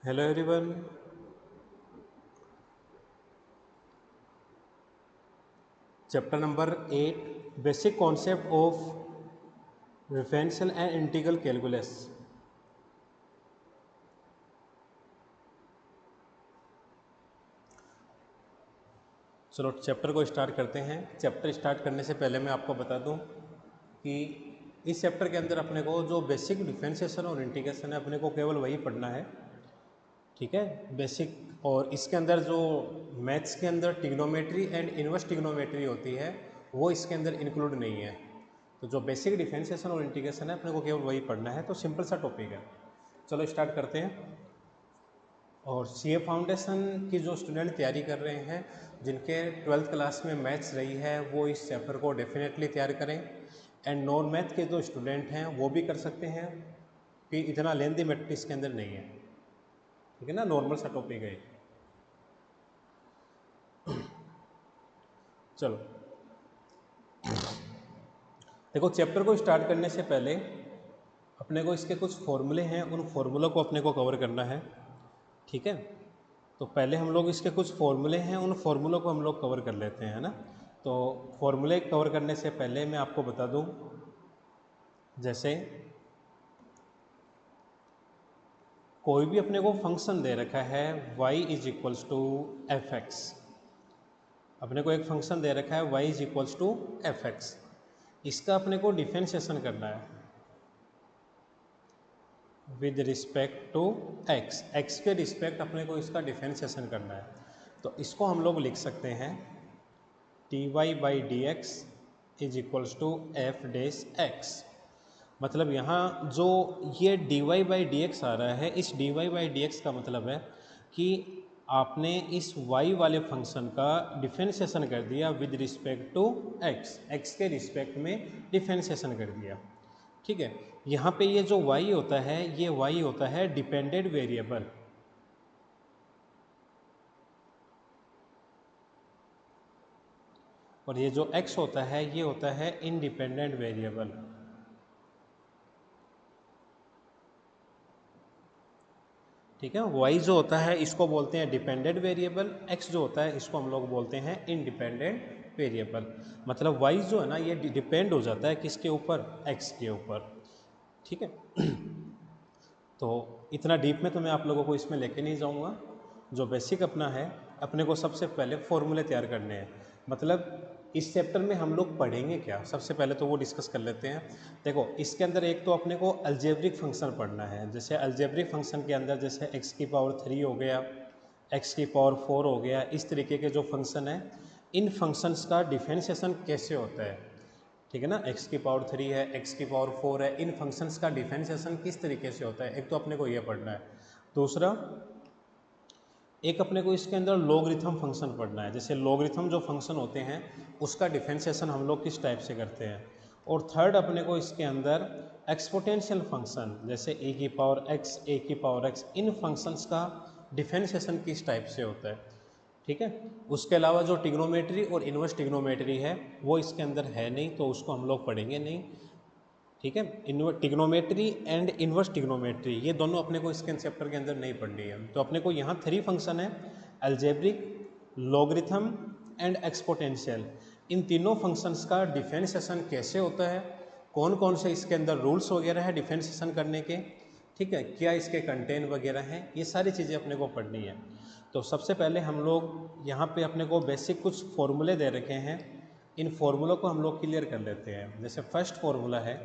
Hello everyone. Chapter number 8, Basic Concept of Differential and Integral Calculus. चलो chapter को start करते हैं। Chapter start करने से पहले मैं आपको बता दूं कि इस चैप्टर के अंदर अपने को जो बेसिक डिफरेंशिएशन और इंटीग्रेशन है अपने को केवल वही पढ़ना है, ठीक है, बेसिक। और इसके अंदर जो मैथ्स के अंदर ट्रिग्नोमेट्री एंड इनवर्स ट्रिग्नोमेट्री होती है वो इसके अंदर इंक्लूड नहीं है। तो जो बेसिक डिफरेंशिएशन और इंटीग्रेशन है अपने को केवल वही पढ़ना है, तो सिंपल सा टॉपिक है। चलो स्टार्ट करते हैं। और सीए फाउंडेशन की जो स्टूडेंट तैयारी कर रहे हैं, जिनके 12th क्लास में मैथ्स रही है, वो इस चैप्टर को डेफिनेटली तैयार करें। एंड नॉन मैथ के जो स्टूडेंट हैं वो भी कर सकते हैं, कि इतना लेंथी मैथ इसके अंदर नहीं है, ठीक है ना, नॉर्मल सा टॉपिक है। चलो देखो, चैप्टर को स्टार्ट करने से पहले अपने को इसके कुछ फॉर्मूले हैं, उन फॉर्मूलों को अपने को कवर करना है, ठीक है। तो पहले हम लोग इसके कुछ फॉर्मूले हैं, उन फॉर्मूलों को हम लोग कवर कर लेते हैं, है ना। तो फॉर्मूले कवर करने से पहले मैं आपको बता दूं, जैसे कोई भी अपने को फंक्शन दे रखा है y is equals to F X. अपने को एक फंक्शन दे रखा है y is equals to F X. इसका अपने को डिफरेंशिएशन करना है with respect to x। x के रिस्पेक्ट अपने को इसका डिफरेंशिएशन करना है। तो इसको हम लोग लिख सकते हैं T Y by D X is equals to F dash X. मतलब यहाँ जो ये D Y by D X आ रहा है, इस D Y by D X का मतलब है कि आपने इस y वाले फंक्शन का डिफरेंशिएशन कर दिया with respect to x। x के रिस्पेक्ट में डिफरेंशिएशन कर दिया, ठीक है। यहाँ पे ये जो y होता है, ये y होता है डिपेंडेंट वेरिएबल, और ये जो x होता है ये होता है इंडिपेंडेंट वेरिएबल, ठीक है। y जो होता है इसको बोलते हैं डिपेंडेंट वेरिएबल, x जो होता है इसको हम लोग बोलते हैं इंडिपेंडेंट वेरिएबल। मतलब y जो है ना ये डिपेंड हो जाता है किसके ऊपर, x के ऊपर, ठीक है। तो इतना डीप में तो मैं आप लोगों को इसमें लेके नहीं जाऊंगा। जो बेसिक अपना है, अपने को सबसे पहले फॉर्मूले तैयार करने हैं। मतलब इस चैप्टर में हम लोग पढ़ेंगे क्या, सबसे पहले तो वो डिस्कस कर लेते हैं। देखो इसके अंदर एक तो अपने को अलजेब्रिक फंक्शन पढ़ना है। जैसे अलजेब्रिक फंक्शन के अंदर जैसे x की पावर 3 हो गया, x की पावर 4 हो गया, इस तरीके के जो फंक्शन है, इन फंक्शंस का डिफरेंशिएशन कैसे होता है, ठीक है ना। x की पावर 3 है, x की पावर 4 है, इन फंक्शंस का डिफरेंशिएशन किस तरीके से होता है, एक तो अपने को ये पढ़ना है। दूसरा, एक अपने को इसके अंदर लॉगरिथम फंक्शन पढ़ना है। जैसे लॉगरिथम जो फंक्शन होते हैं उसका डिफरेंशिएशन हम लोग किस टाइप से करते हैं। और थर्ड, अपने को इसके अंदर एक्सपोनेंशियल फंक्शन जैसे ए की पावर x, ए की पावर x, इन फंक्शंस का डिफरेंशिएशन किस टाइप से होता है, ठीक है। उसके अलावा जो टिग्नोमेट्री और इनवर्स टिग्नोमेट्री है वो इसके अंदर है नहीं, तो उसको हम लोग पढ़ेंगे नहीं, ठीक है। टिग्नोमेट्री एंड इनवर्स टिग्नोमेट्री ये दोनों अपने को इसके चैप्टर के अंदर नहीं पढ़नी है। तो अपने को यहाँ 3 फंक्शन है, अलजेब्रिक, लॉगरिथम एंड एक्सपोनेंशियल। इन तीनों फंक्शंस का डिफरेंशिएशन कैसे होता है, कौन कौन से इसके अंदर रूल्स वगैरह है डिफरेंशिएशन करने के, ठीक है, क्या इसके कंटेंट वगैरह हैं, ये सारी चीज़ें अपने को पढ़नी है। तो सबसे पहले हम लोग यहाँ पे अपने को बेसिक कुछ फॉर्मूले दे रखे हैं, इन फॉर्मूलों को हम लोग क्लियर कर लेते हैं। जैसे फर्स्ट फॉर्मूला है,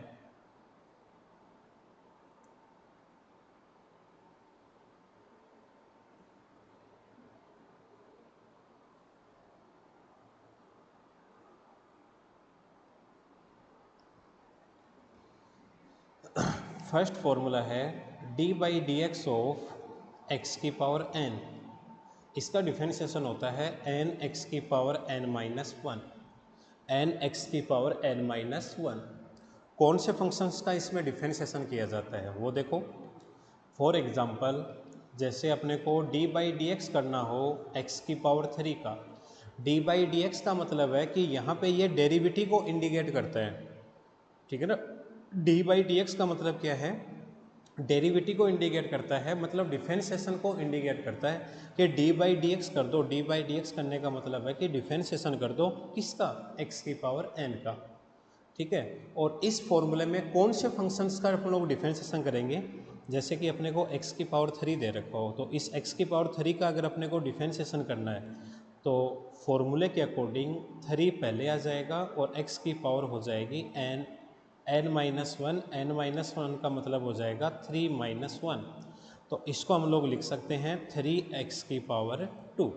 फर्स्ट फॉर्मूला है D by D x of X की पावर एन। इसका डिफरेंशिएशन होता है एन एक्स की power N minus one, N X की पावर एन माइनस वन। कौन से फंक्शंस का इसमें डिफरेंशिएशन किया जाता है वो देखो। फॉर एग्जांपल, जैसे अपने को डी बाई डी एक्स करना हो एक्स की पावर 3 का, डी बाई डी एक्स का मतलब है कि यहाँ पे ये डेरिवेटिव को इंडिकेट करता है, ठीक है ना। डी बाई डी एक्स का मतलब क्या है, डेरिवेटिव को इंडिकेट करता है, मतलब डिफरेंशिएशन को इंडिकेट करता है कि डी बाई डी एक्स कर दो। डी बाई डी एक्स करने का मतलब है कि डिफरेंशिएशन कर दो किसका, एक्स की पावर एन का। ठीक है, और इस फॉर्मूले में कौन से फंक्शंस का अपन लोग डिफरेंशिएशन करेंगे, जैसे कि अपने को x की पावर 3 दे रखा हो, तो इस x की पावर 3 का अगर अपने को डिफरेंशिएशन करना है तो फॉर्मूले के अकॉर्डिंग 3 पहले आ जाएगा और x की पावर हो जाएगी n minus one. n minus one का मतलब हो जाएगा 3 माइनस वन। तो इसको हम लोग लिख सकते हैं 3x की पावर 2।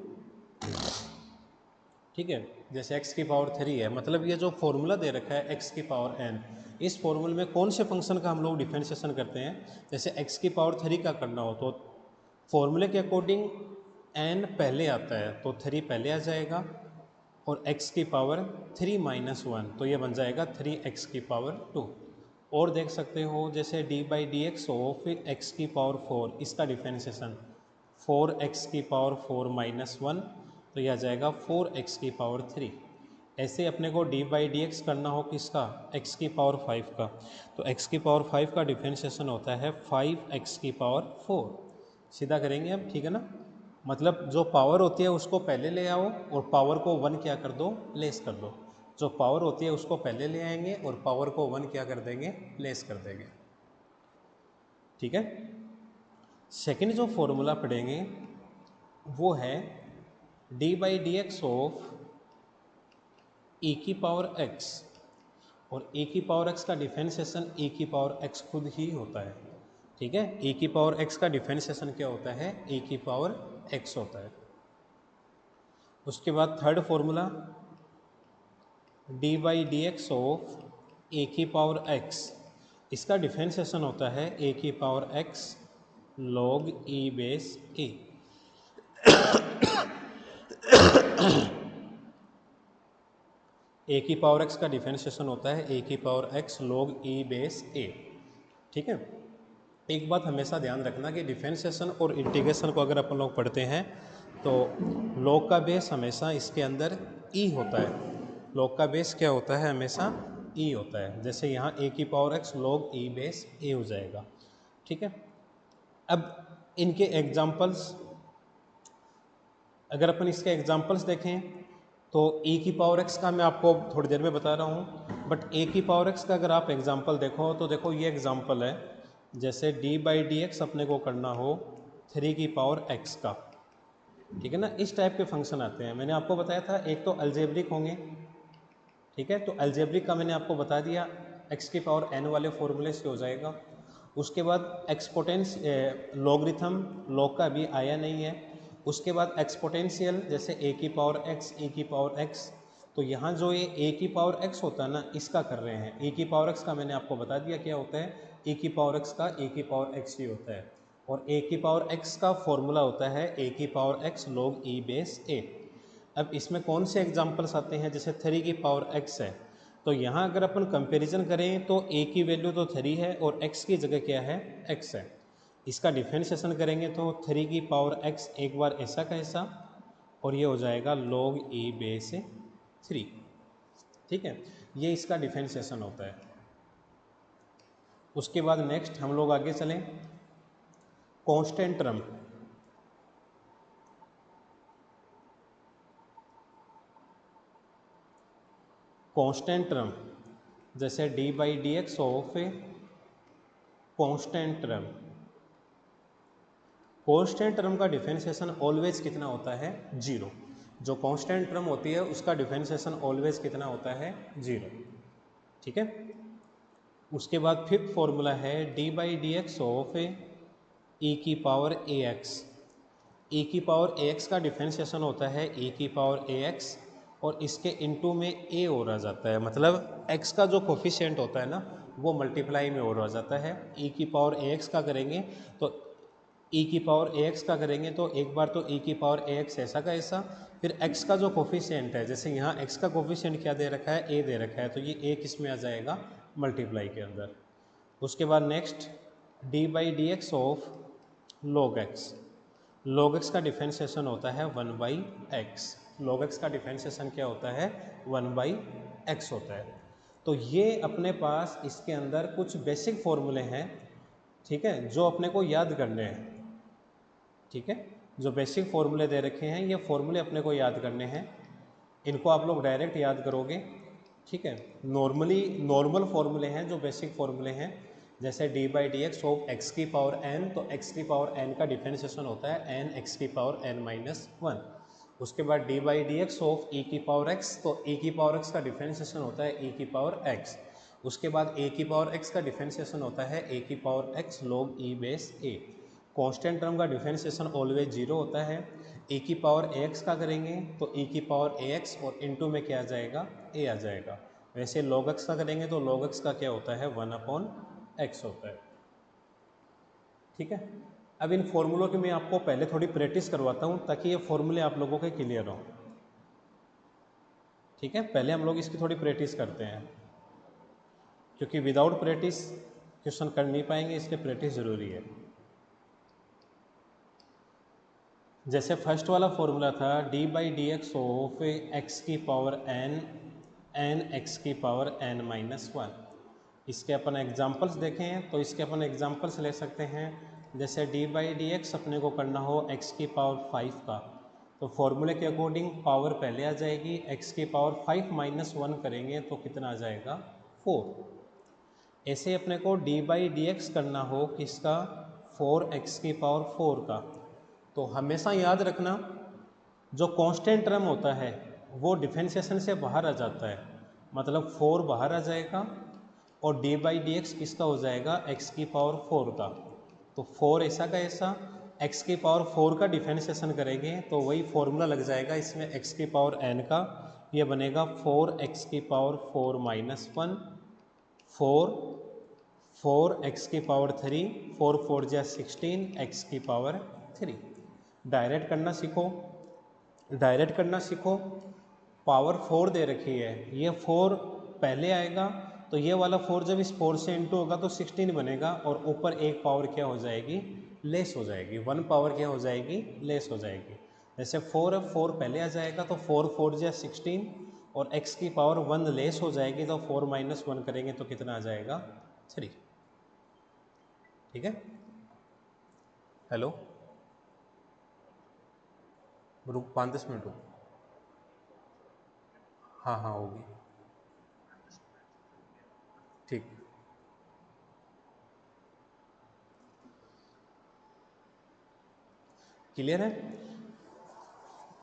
ठीक है, जैसे x की पावर 3 है, मतलब ये जो फॉर्मूला दे रखा है x की पावर n, इस फॉर्मूले में कौन से फंक्शन का हम लोग डिफरेंशिएशन करते हैं। जैसे x की पावर 3 का करना हो तो फॉर्मूले के अकॉर्डिंग n पहले आता है तो 3 पहले आ जाएगा, और x की पावर 3 माइनस वन, तो ये बन जाएगा 3x की पावर 2। और देख सकते हो जैसे डी बाई डी एक्स हो, फिर x की पावर 4, इसका डिफरेंशिएशन 4x की पावर 4 माइनस वन, तो यह आ जाएगा 4x की पावर 3। ऐसे अपने को डी बाई डी एक्स करना हो किसका, x की पावर 5 का, तो x की पावर 5 का डिफरेंशिएशन होता है 5x की पावर 4। सीधा करेंगे अब, ठीक है ना, मतलब जो पावर होती है उसको पहले ले आओ और पावर को 1 क्या कर दो, लेस कर दो। जो पावर होती है उसको पहले ले आएंगे और पावर को 1 क्या कर देंगे, लेस कर देंगे। ठीक है, सेकंड जो फॉर्मूला पढ़ेंगे वो है D by D x of e की पावर x, और e की पावर x का डिफरेंशिएशन e की पावर x खुद ही होता है। ठीक है, e की पावर x का डिफरेंशिएशन क्या होता है, e की पावर x होता है। उसके बाद third formula d by D x of ए की पावर x, इसका डिफरेंशिएशन होता है a की power x log e base a। A की पावर x का डिफरेंशिएशन होता है a की power x log e base a। ठीक है, एक बात हमेशा ध्यान रखना कि डिफरेंशिएशन और इंटीग्रेशन को अगर अपन लोग पढ़ते हैं तो log का बेस हमेशा इसके अंदर e होता है। log का बेस क्या होता है, हमेशा e होता है। जैसे यहाँ a की power x log e base a हो जाएगा। ठीक है, अब इनके एग्जाम्पल्स, अगर अपन इसके एग्जाम्पल्स देखें तो e की पावर x का मैं आपको थोड़ी देर में बता रहा हूँ, बट a की पावर x का अगर आप एग्जाम्पल देखो तो देखो ये एग्जाम्पल है, जैसे d बाई डी एक्स अपने को करना हो 3 की पावर x का। ठीक है ना, इस टाइप के फंक्शन आते हैं। मैंने आपको बताया था एक तो अलजेब्रिक होंगे। ठीक है, तो अलजेब्रिक का मैंने आपको बता दिया, x की पावर n वाले फॉर्मूले से हो जाएगा। उसके बाद एक्सपोटेंस लॉगरिथम, लॉग का अभी आया नहीं है। उसके बाद एक्सपोटेंशियल, जैसे a की पावर x, e की पावर x, तो यहाँ जो ये a की पावर x होता है ना, इसका कर रहे हैं। e की पावर x का मैंने आपको बता दिया क्या होता है, e की पावर x का e की पावर x ही होता है, और a की पावर x का फॉर्मूला होता है a की power x log e base a। अब इसमें कौन से एग्जाम्पल्स आते हैं, जैसे 3 की पावर x है, तो यहाँ अगर अपन कंपैरिजन करें तो a की वैल्यू तो 3 है और x की जगह क्या है, x है। इसका डिफरेंशिएशन करेंगे तो 3 की पावर x एक बार ऐसा का ऐसा, और ये हो जाएगा log e बेस 3। ठीक है, ये इसका डिफरेंशिएशन होता है। उसके बाद नेक्स्ट हम लोग आगे चलें, कांस्टेंट टर्म। कांस्टेंट टर्म जैसे D by D x of constant term, constant term का डिफरेंशिएशन ऑलवेज कितना होता है, 0। जो कांस्टेंट टर्म होती है उसका डिफरेंशिएशन ऑलवेज कितना होता है, 0। ठीक है, उसके बाद फिफ्थ फॉर्मूला है D by D x of E की पावर ए एक्स। ई की पावर ए एक्स का डिफरेंशिएशन होता है e की पावर ए एक्स, और इसके इनटू में a और आ जाता है, मतलब x का जो कोफिशिएंट होता है ना वो मल्टीप्लाई में और आ जाता है। e की पावर ए एक्स का करेंगे तो e की पावर ए एक्स का करेंगे तो एक बार तो e की पावर ए एक्स ऐसा का ऐसा, फिर x का जो कोफिशिएंट है, जैसे यहाँ x का कोफिशिएंट क्या दे रखा है, a दे रखा है, तो ये a किस में आ जाएगा, मल्टीप्लाई के अंदर। उसके बाद next D by D x of log x। log x का डिफरेंशिएशन होता है 1 बाई एक्स। log x का डिफरेंशिएशन क्या होता है, 1 बाई एक्स होता है। तो ये अपने पास इसके अंदर कुछ बेसिक फॉर्मूले हैं ठीक है, जो अपने को याद करने हैं। ठीक है, जो बेसिक फॉर्मूले दे रखे हैं ये फॉर्मूले अपने को याद करने हैं, इनको आप लोग डायरेक्ट याद करोगे। ठीक है, नॉर्मल फॉर्मूले हैं जो बेसिक फॉर्मूले हैं, जैसे D by D x of X की पावर एन, तो एक्स की पावर एन का डिफरेंशिएशन होता है एन एक्स की पावर एन माइनस वन। उसके बाद D by D x of E की पावर एक्स, तो ई की पावर एक्स का डिफरेंशिएशन होता है ई की पावर एक्स। उसके बाद ए की पावर एक्स का डिफरेंशिएशन होता है ए की power X log E base A. Constant term का डिफरेंशिएशन ऑलवेज जीरो होता है। ए की पावर ए एक्स का करेंगे तो ए की पावर ए एक्स और इनटू में क्या आ जाएगा, ए आ जाएगा। वैसे लॉग एक्स का करेंगे तो लॉग एक्स का क्या होता है, वन अपॉन एक्स होता है। ठीक है, अब इन फॉर्मूलों की मैं आपको पहले थोड़ी प्रैक्टिस करवाता हूँ ताकि ये फॉर्मूले आप लोगों के क्लियर हो। ठीक है, पहले हम लोग इसकी थोड़ी प्रैक्टिस करते हैं, क्योंकि विदाउट प्रैक्टिस क्वेश्चन कर नहीं पाएंगे, इसलिए प्रैक्टिस ज़रूरी है। जैसे फर्स्ट वाला फॉर्मूला था D by D x of X की पावर एन एन एक्स की पावर एन माइनस वन। इसके अपन एग्जाम्पल्स देखें तो इसके अपन एग्जाम्पल्स ले सकते हैं। जैसे डी बाई डी एक्स अपने को करना हो एक्स की पावर 5 का, तो फॉर्मूले के अकॉर्डिंग पावर पहले आ जाएगी, एक्स की पावर 5 माइनस वन करेंगे तो कितना आ जाएगा, 4। ऐसे अपने को डी बाई डी एक्स करना हो किसका, 4x की पावर 4 का, तो हमेशा याद रखना जो कांस्टेंट टर्म होता है वो डिफरेंशिएशन से बाहर आ जाता है, मतलब 4 बाहर आ जाएगा और डी बाई डी एक्स किसका हो जाएगा, x की पावर 4 का। तो 4 ऐसा का ऐसा, x की पावर 4 का डिफरेंशिएशन करेंगे तो वही फॉर्मूला लग जाएगा इसमें x की पावर n का, ये बनेगा 4x की पावर 4 माइनस वन, 4x की पावर 3, 4 4 जा 16, x की पावर 3। डायरेक्ट करना सीखो, डायरेक्ट करना सीखो। पावर 4 दे रखी है, ये 4 पहले आएगा तो ये वाला 4 जब इस 4 से इंटू होगा तो 16 बनेगा और ऊपर एक पावर क्या हो जाएगी, लेस हो जाएगी, 1 पावर क्या हो जाएगी, लेस हो जाएगी। जैसे 4 है, 4 पहले आ जाएगा तो 4 4 जा 16 और x की पावर 1 लेस हो जाएगी तो 4 माइनस 1 करेंगे तो कितना आ जाएगा, 3। ठीक है, हेलो, रुक 5-10 मिनट रुक, हाँ हाँ होगी, ठीक। क्लियर है,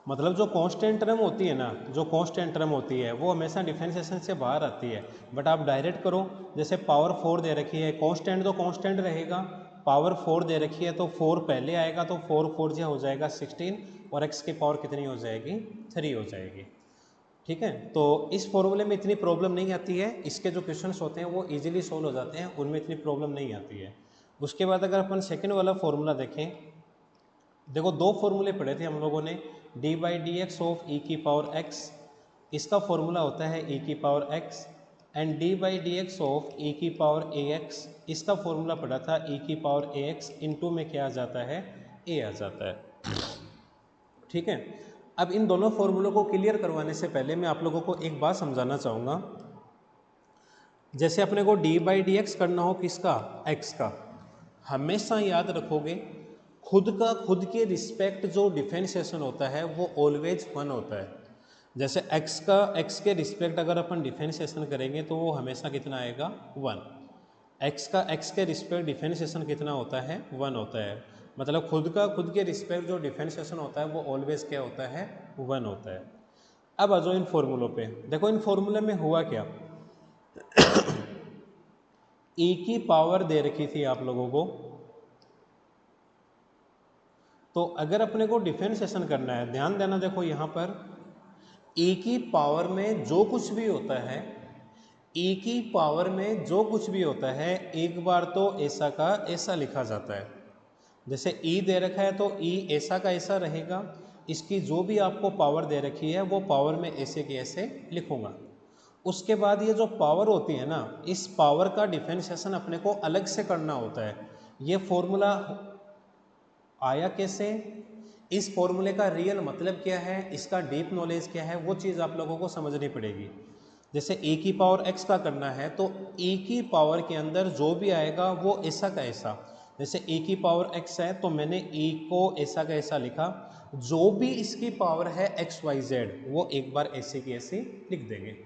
मतलब जो कांस्टेंट टर्म होती है ना, जो कांस्टेंट टर्म होती है वो हमेशा डिफरेंशिएशन से बाहर आती है। बट आप डायरेक्ट करो, जैसे पावर 4 दे रखी है, कांस्टेंट तो कांस्टेंट रहेगा, पावर 4 दे रखी है तो 4 पहले आएगा तो 4 4 जो हो जाएगा 16 और x की पावर कितनी हो जाएगी, 3 हो जाएगी। ठीक है, तो इस फॉर्मूले में इतनी प्रॉब्लम नहीं आती है, इसके जो क्वेश्चंस होते हैं वो इजीली सोल्व हो जाते हैं, उनमें इतनी प्रॉब्लम नहीं आती है। उसके बाद अगर अपन सेकेंड वाला फॉर्मूला देखें, देखो दो फॉर्मूले पढ़े थे हम लोगों ने, D by D x of E की पावर एक्स, इसका फॉर्मूला होता है ई की power X, and D by D x of E की पावर ए एक्स, इसका फॉर्मूला पढ़ा था ई की पावर ए एक्स इंटू में क्या आ जाता है, ए आ जाता है। ठीक है, अब इन दोनों फॉर्मूलों को क्लियर करवाने से पहले मैं आप लोगों को एक बात समझाना चाहूँगा। जैसे अपने को डी बाई डी एक्स करना हो किसका, एक्स का, हमेशा याद रखोगे खुद के रिस्पेक्ट जो डिफरेंशिएशन होता है वो ऑलवेज 1 होता है। जैसे x के रिस्पेक्ट अगर अपन डिफरेंशिएशन करेंगे तो वो हमेशा कितना आएगा, 1। x का x के रिस्पेक्ट डिफरेंशिएशन कितना होता है, 1 होता है, मतलब खुद के रिस्पेक्ट जो डिफरेंशिएशन होता है वो ऑलवेज क्या होता है, 1 होता है। अब आ जाओ इन फॉर्मूलों पे, देखो इन फॉर्मूले में हुआ क्या, e की पावर दे रखी थी आप लोगों को, तो अगर अपने को डिफरेंशिएशन करना है, ध्यान देना, देखो यहाँ पर e की पावर में जो कुछ भी होता है, e की पावर में जो कुछ भी होता है एक बार तो ऐसा का ऐसा लिखा जाता है। जैसे e दे रखा है तो e ऐसा का ऐसा रहेगा, इसकी जो भी आपको पावर दे रखी है वो पावर में ऐसे के ऐसे लिखूंगा। उसके बाद ये जो पावर होती है ना, इस पावर का डिफरेंशिएशन अपने को अलग से करना होता है। ये फॉर्मूला आया कैसे, इस फॉर्मूले का रियल मतलब क्या है, इसका डीप नॉलेज क्या है, वो चीज़ आप लोगों को समझनी पड़ेगी। जैसे ए की पावर एक्स का करना है तो ए की पावर के अंदर जो भी आएगा वो ऐसा का ऐसा, जैसे ए की पावर एक्स है तो मैंने ए को ऐसा का ऐसा लिखा, जो भी इसकी पावर है एक्स वाई जेड वो एक बार ऐसे की ऐसे लिख देंगे।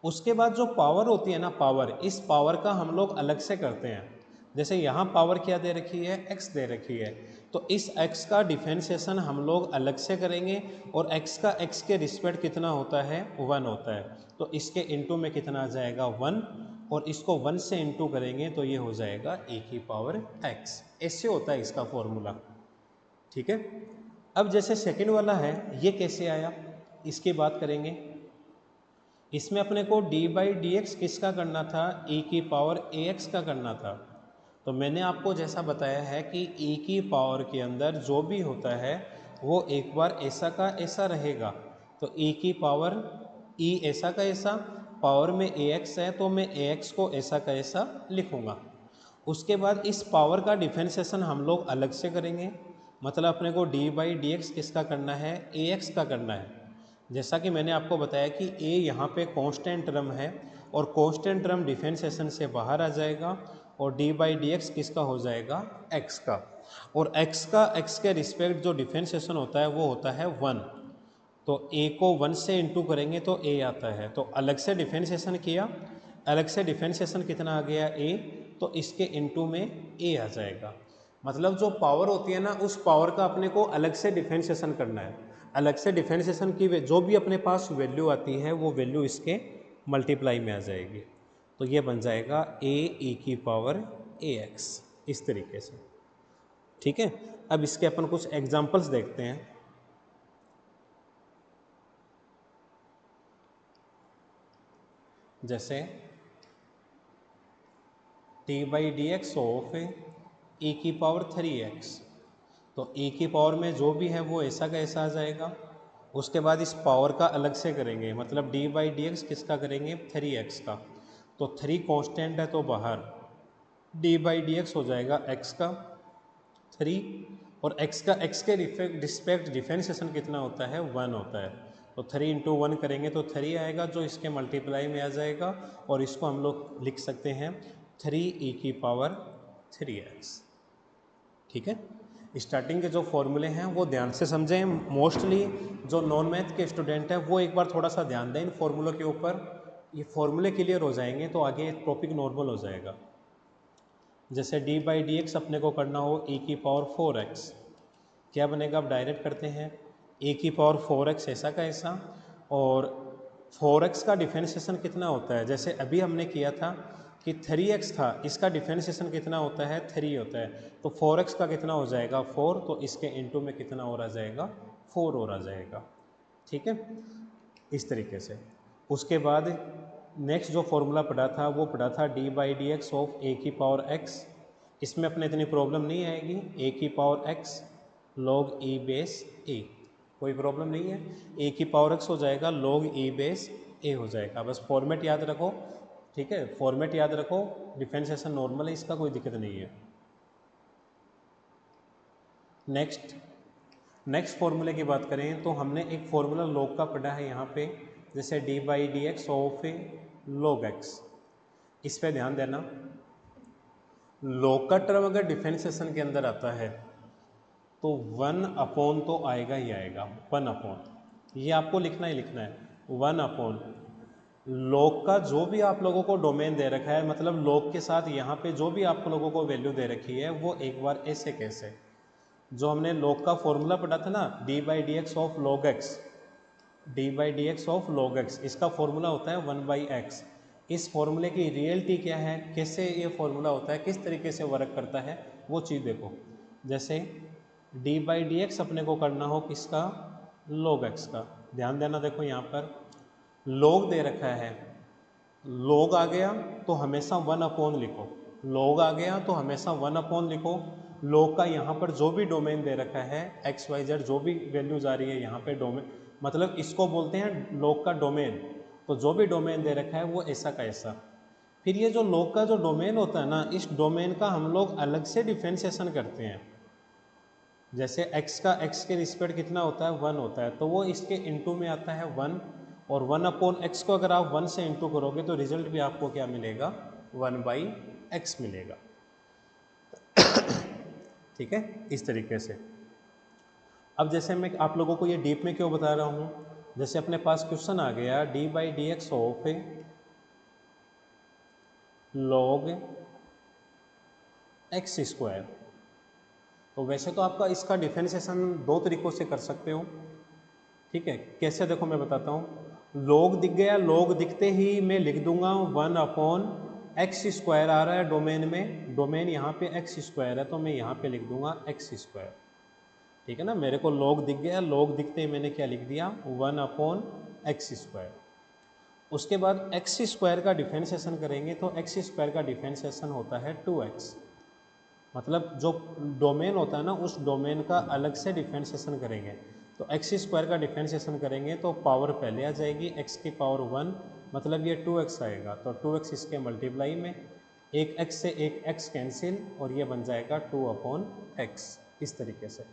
उसके बाद जो पावर होती है ना, पावर, इस पावर का हम लोग अलग से करते हैं। जैसे यहाँ पावर क्या दे रखी है, एक्स दे रखी है, तो इस एक्स का डिफरेंशिएशन हम लोग अलग से करेंगे और एक्स का एक्स के रिस्पेक्ट कितना होता है, 1 होता है, तो इसके इनटू में कितना आ जाएगा 1, और इसको 1 से इनटू करेंगे तो ये हो जाएगा ए की पावर एक्स। ऐसे होता है इसका फॉर्मूला। ठीक है, अब जैसे सेकंड वाला है ये कैसे आया, इसकी बात करेंगे। इसमें अपने को डी बाई डी एक्स किसका करना था, ए की पावर ए एक्स का करना था। तो मैंने आपको जैसा बताया है कि ए की पावर के अंदर जो भी होता है वो एक बार ऐसा का ऐसा रहेगा, तो ए की पावर ई ऐसा का ऐसा, पावर में ए एक्स है तो मैं ए एक्स को ऐसा का ऐसा लिखूँगा। उसके बाद इस पावर का डिफरेंशिएशन हम लोग अलग से करेंगे, मतलब अपने को डी बाई डी एक्स किसका करना है, ए एक्स का करना है। जैसा कि मैंने आपको बताया कि ए यहाँ पे कांस्टेंट टर्म है और कांस्टेंट टर्म डिफरेंशिएशन से बाहर आ जाएगा, और डी बाई डी एक्स किसका हो जाएगा, एक्स का, और एक्स का एक्स के रिस्पेक्ट जो डिफरेंशिएशन होता है वो होता है 1, तो ए को 1 से इंटू करेंगे तो ए आता है, तो अलग से डिफरेंशिएशन किया, अलग से डिफरेंशिएशन कितना आ गया ए, तो इसके इंटू में ए आ जाएगा। मतलब जो पावर होती है ना उस पावर का अपने को अलग से डिफरेंशिएशन करना है, अलग से डिफरेंशिएशन की जो भी अपने पास वैल्यू आती है वो वैल्यू इसके मल्टीप्लाई में आ जाएगी, तो ये बन जाएगा ए की पावर ए एक्स, इस तरीके से। ठीक है, अब इसके अपन कुछ एग्जांपल्स देखते हैं। जैसे T by D x of ए की पावर 3x, तो ए की पावर में जो भी है वो ऐसा का ऐसा आ जाएगा। उसके बाद इस पावर का अलग से करेंगे, मतलब डी बाई डी एक्स किसका करेंगे, 3x का, तो 3 कांस्टेंट है तो बाहर डी बाई डी एक्स हो जाएगा x का 3, और x का x के रिस्पेक्ट डिफरेंशिएशन कितना होता है, 1 होता है, तो 3 इंटू 1 करेंगे तो 3 आएगा जो इसके मल्टीप्लाई में आ जाएगा, और इसको हम लोग लिख सकते हैं 3 की पावर 3x। ठीक है, स्टार्टिंग के जो फॉर्मूले हैं वो ध्यान से समझें। मोस्टली जो नॉन मैथ के स्टूडेंट हैं वो एक बार थोड़ा सा ध्यान दें इन फॉर्मूलों के ऊपर, ये फॉर्मूले क्लियर हो जाएंगे तो आगे टॉपिक नॉर्मल हो जाएगा। जैसे डी बाई डी एक्स अपने को करना हो ए की पावर 4x, क्या बनेगा, अब डायरेक्ट करते हैं, ए की पावर 4x ऐसा का ऐसा, और 4x का डिफरेंशिएशन कितना होता है, जैसे अभी हमने किया था कि 3x था, इसका डिफरेंशिएशन कितना होता है, 3 होता है, तो 4x का कितना हो जाएगा 4, तो इसके इनटू में कितना और आ जाएगा, 4 और आ जाएगा। ठीक है, इस तरीके से। उसके बाद नेक्स्ट जो फॉर्मूला पढ़ा था वो पढ़ा था D by D x of ए की पावर एक्स, इसमें अपने इतनी प्रॉब्लम नहीं आएगी, ए की power X log E base A, कोई प्रॉब्लम नहीं है, ए की पावर एक्स हो जाएगा लॉग ई बेस ए हो जाएगा, बस फॉर्मेट याद रखो। ठीक है, फॉर्मेट याद रखो, डिफरेंशिएशन नॉर्मल है, इसका कोई दिक्कत नहीं है। नेक्स्ट फॉर्मूले की बात करें तो हमने एक फॉर्मूला लॉग का पढ़ा है यहाँ पे, जैसे D by D x of log x, इस पे ध्यान देना। लॉग का टर्म अगर डिफरेंशिएशन के अंदर आता है तो 1 अपॉन तो आएगा ही आएगा, 1 अपॉन, ये आपको लिखना ही लिखना है, 1 अपॉन लॉग का जो भी आप लोगों को डोमेन दे रखा है, मतलब लॉग के साथ यहाँ पे जो भी आप लोगों को वैल्यू दे रखी है वो एक बार ऐसे कैसे, जो हमने लॉग का फॉर्मूला पढ़ा था ना, D by D x of log x, D by D x of log x, इसका फॉर्मूला होता है 1 बाई एक्स। इस फॉर्मूले की रियलिटी क्या है, कैसे ये फॉर्मूला होता है, किस तरीके से वर्क करता है, वो चीज़ देखो। जैसे डी बाई डी एक्स अपने को करना हो किसका, लॉग एक्स का, ध्यान देना, देखो यहाँ पर लॉग दे रखा है, लॉग आ गया तो हमेशा 1 अपॉन लिखो, लॉग आ गया तो हमेशा 1 अपॉन लिखो। लॉग का यहाँ पर जो भी डोमेन दे रखा है एक्स वाई जेड, जो भी वैल्यूज आ रही है यहाँ पे डोमेन, मतलब इसको बोलते हैं लॉग का डोमेन, तो जो भी डोमेन दे रखा है वो ऐसा का ऐसा। फिर ये जो लॉग का जो डोमेन होता है ना, इस डोमेन का हम लोग अलग से डिफरेंशिएशन करते हैं। जैसे x का x के रिस्पेक्ट कितना होता है, 1 होता है, तो वो इसके इनटू में आता है 1, और 1/x को अगर आप 1 से इंटू करोगे तो रिजल्ट भी आपको क्या मिलेगा, 1/x मिलेगा। ठीक है, इस तरीके से। अब जैसे मैं आप लोगों को ये डीप में क्यों बता रहा हूँ, जैसे अपने पास क्वेश्चन आ गया d/dx of log x square. तो वैसे तो आपका इसका डिफरेंशिएशन दो तरीक़ों से कर सकते हो। ठीक है, कैसे, देखो मैं बताता हूँ। log दिख गया, log दिखते ही मैं लिख दूंगा 1/x स्क्वायर आ रहा है डोमेन में, डोमेन यहाँ पे x स्क्वायर है तो मैं यहाँ पे लिख दूंगा x स्क्वायर। ठीक है ना, मेरे को log दिख गया, log दिखते ही मैंने क्या लिख दिया, 1/x स्क्वायर। उसके बाद x स्क्वायर का डिफरेंशिएशन करेंगे तो x स्क्वायर का डिफरेंशिएशन होता है 2x। मतलब जो डोमेन होता है ना, उस डोमेन का अलग से डिफरेंशिएशन करेंगे। तो x स्क्वायर का डिफरेंशिएशन करेंगे तो पावर पहले आ जाएगी, x की पावर 1, मतलब ये 2x आएगा। तो 2x इसके मल्टीप्लाई में, एक x से एक x कैंसिल और ये बन जाएगा 2/x। इस तरीके से,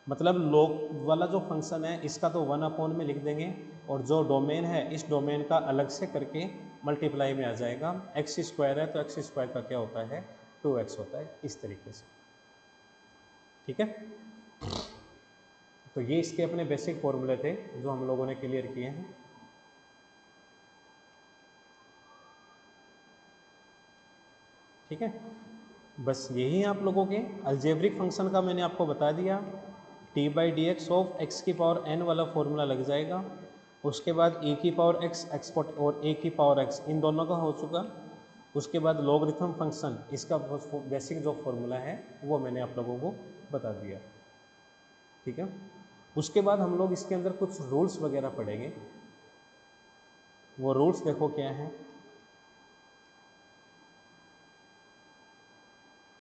मतलब log वाला जो फंक्शन है इसका तो 1/ में लिख देंगे, और जो डोमेन है इस डोमेन का अलग से करके मल्टीप्लाई में आ जाएगा। x स्क्वायर है तो x स्क्वायर का क्या होता है, 2x होता है, इस तरीके से। ठीक है, तो ये इसके अपने बेसिक फॉर्मूले थे जो हम लोगों ने क्लियर किए हैं। ठीक है, बस यही आप लोगों के अलजेब्रिक फंक्शन का मैंने आपको बता दिया। d/dx ऑफ x की पावर n वाला फॉर्मूला लग जाएगा। उसके बाद e की पावर x एक्सपोर्ट और a की पावर x, इन दोनों का हो चुका। उसके बाद लॉगरिथम फंक्शन, इसका बेसिक जो फॉर्मूला है वो मैंने आप लोगों को बता दिया। ठीक है, उसके बाद हम लोग इसके अंदर कुछ रूल्स वगैरह पढ़ेंगे। वो रूल्स देखो क्या है।